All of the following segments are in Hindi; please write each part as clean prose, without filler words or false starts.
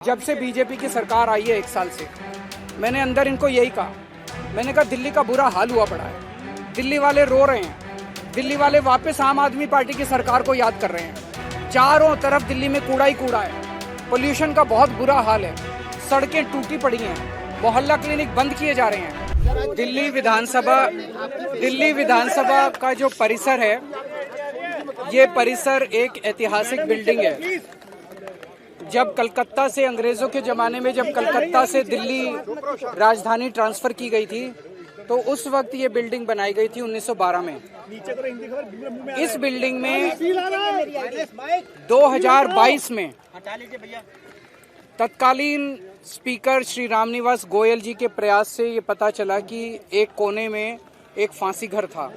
जब से बीजेपी की सरकार आई है 1 साल से, मैंने अंदर इनको यही कहा। मैंने कहा दिल्ली का बुरा हाल हुआ पड़ा है, दिल्ली वाले रो रहे हैं, दिल्ली वाले वापस आम आदमी पार्टी की सरकार को याद कर रहे हैं। चारों तरफ दिल्ली में कूड़ा ही कूड़ा है, पोल्यूशन का बहुत बुरा हाल है, सड़कें टूटी पड़ी हैं, मोहल्ला क्लिनिक बंद किए जा रहे हैं। दिल्ली विधानसभा का जो परिसर है, ये परिसर एक ऐतिहासिक बिल्डिंग है। जब कलकत्ता से अंग्रेजों के ज़माने में जब कलकत्ता से दिल्ली राजधानी ट्रांसफ़र की गई थी, तो उस वक्त ये बिल्डिंग बनाई गई थी 1912 में। इस बिल्डिंग में 2022 में तत्कालीन स्पीकर श्री रामनिवास गोयल जी के प्रयास से ये पता चला कि एक कोने में एक फांसी घर था।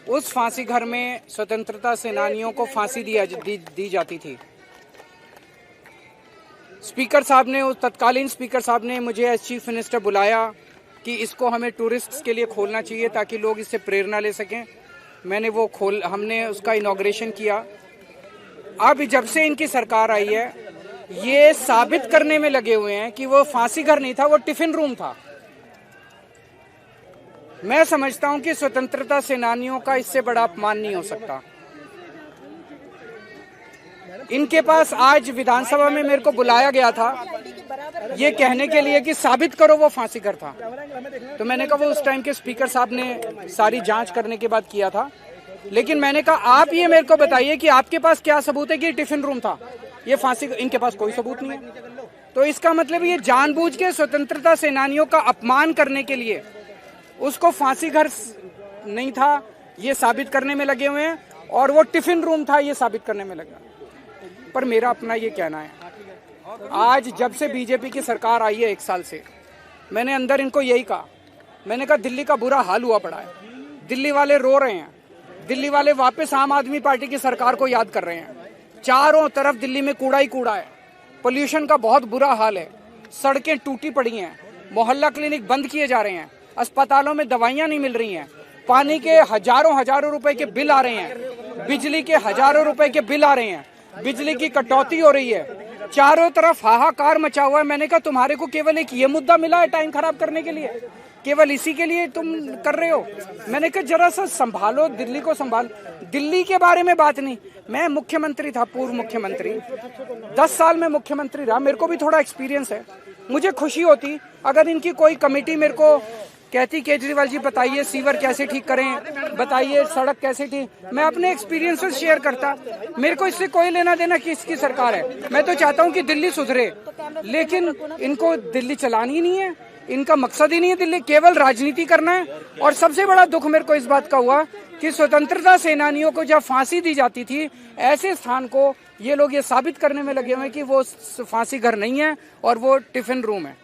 उस फांसी घर में स्वतंत्रता सेनानियों को फांसी दी जाती थी। तत्कालीन स्पीकर साहब ने मुझे एज चीफ मिनिस्टर बुलाया कि इसको हमें टूरिस्ट्स के लिए खोलना चाहिए ताकि लोग इससे प्रेरणा ले सकें। हमने उसका इनॉग्रेशन किया। अब जब से इनकी सरकार आई है, ये साबित करने में लगे हुए हैं कि वो फांसी घर नहीं था, वो टिफिन रूम था। मैं समझता हूं कि स्वतंत्रता सेनानियों का इससे बड़ा अपमान नहीं हो सकता। इनके पास आज विधानसभा में मेरे को बुलाया गया था ये कहने के लिए कि साबित करो वो फांसी घर था। तो मैंने कहा वो उस टाइम के स्पीकर साहब ने सारी जांच करने के बाद किया था, लेकिन मैंने कहा आप ये मेरे को बताइए कि आपके पास क्या सबूत है कि टिफिन रूम था, ये फांसी। इनके पास कोई सबूत नहीं है। तो इसका मतलब ये जानबूझ के स्वतंत्रता सेनानियों का अपमान करने के लिए उसको फांसी घर नहीं था ये साबित करने में लगे हुए हैं, और वो टिफिन रूम था ये साबित करने में लगा। पर मेरा अपना ये कहना है, आज जब से बीजेपी की सरकार आई है 1 साल से, मैंने अंदर इनको यही कहा। मैंने कहा दिल्ली का बुरा हाल हुआ पड़ा है, दिल्ली वाले रो रहे हैं, दिल्ली वाले वापस आम आदमी पार्टी की सरकार को याद कर रहे हैं। चारों तरफ दिल्ली में कूड़ा ही कूड़ा है, पोल्यूशन का बहुत बुरा हाल है, सड़कें टूटी पड़ी हैं, मोहल्ला क्लिनिक बंद किए जा रहे हैं, अस्पतालों में दवाइयाँ नहीं मिल रही हैं, पानी के हजारों रुपए के बिल आ रहे हैं, बिजली के हजारों रुपए के बिल आ रहे हैं, बिजली की कटौती हो रही है, चारों तरफ हाहाकार मचा हुआ है। मैंने कहा तुम्हारे को केवल एक ये मुद्दा मिला है टाइम खराब करने के लिए, केवल इसी के लिए तुम कर रहे हो। मैंने कहा जरा सा संभालो, दिल्ली को संभाल। दिल्ली के बारे में बात नहीं, मैं मुख्यमंत्री था, पूर्व मुख्यमंत्री, 10 साल में मुख्यमंत्री रहा, मेरे को भी थोड़ा एक्सपीरियंस है। मुझे खुशी होती अगर इनकी कोई कमेटी मेरे को कहती केजरीवाल जी बताइए सीवर कैसे ठीक करें, बताइए सड़क कैसे ठीक, मैं अपने एक्सपीरियंसेस शेयर करता। मेरे को इससे कोई लेना देना किसकी सरकार है। मैं तो चाहता हूं कि दिल्ली सुधरे, लेकिन इनको दिल्ली चलानी नहीं है, इनका मकसद ही नहीं है दिल्ली, केवल राजनीति करना है। और सबसे बड़ा दुख मेरे को इस बात का हुआ कि स्वतंत्रता सेनानियों को जब फांसी दी जाती थी, ऐसे स्थान को ये लोग ये साबित करने में लगे हुए हैं कि वो फांसी घर नहीं है और वो टिफिन रूम है।